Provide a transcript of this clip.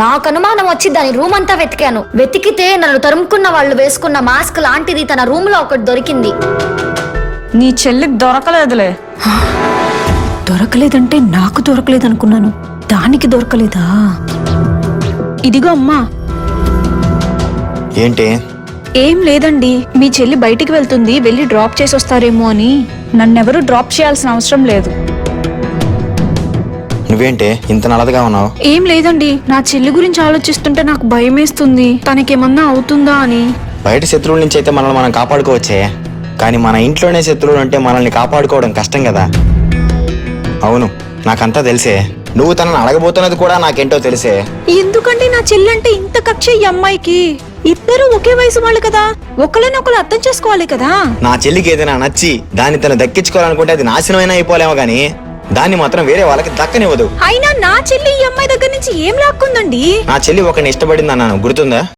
నాకు అనుమానం వచ్చి దాని రూమ్ అంతా వెతికాను. వెతికితే నన్ను తరుముకున్న వాళ్ళు వేసుకున్న మాస్క్ లాంటిది తన రూమ్ లో ఒకటి దొరికింది. నీ చెల్లికి దొరకలేదులే. దొరకలేదంటే నాకు దొరకలేదనుకున్నాను, దానికి దొరకలేదా? ఇదిగో అమ్మా. ఏంటి? ఏం లేదండి, మీ చెల్లి బయటికి వెళ్తుంది, వెళ్ళి డ్రాప్ చేసి వస్తారేమో అని. నన్నెవరూ డ్రాప్ చేయాల్సిన అవసరం లేదు. నువ్వేంటి ఇంత నల్లదిగా ఉన్నావు? ఏం లేదండి, నా చెల్లి గురించి ఆలోచిస్తుంటే నాకు భయమేస్తుంది, తనకేమన్నా అవుతుందా అని. బయట శత్రువుల నుంచి అయితే మనల్ని మనం కాపాడుకోవచ్చే, కానీ మన ఇంట్లోనే శత్రువులు అంటే మనల్ని కాపాడుకోవడం కష్టం కదా. అవును, నాకంతా తెలిసే. నువ్వు తనని అడగబోతున్నది కూడా నాకేంటో తెలిసే. ఎందుకంటే నా చెల్లి అంటే ఇంత కక్ష ఈ అమ్మాయికి? ఇద్దరు ఒకే వయసు వాళ్ళు కదా, ఒకళ్ళనొకళ్ళు అర్థం చేసుకోవాలి కదా. నా చెల్లికి ఏదైనా నచ్చి దాన్ని తను దక్కించుకోవాలనుకుంటే అది నాశనమైనా అయిపోలేమో గానీ దాన్ని మాత్రం వేరే వాళ్ళకి దక్కనివ్వదు. అయినా నా చెల్లి ఈ అమ్మాయి దగ్గర నుంచి ఏం లాక్కుందండి? నా చెల్లి ఒకరిని ఇష్టపడింది అన్నాను, గుర్తుందా?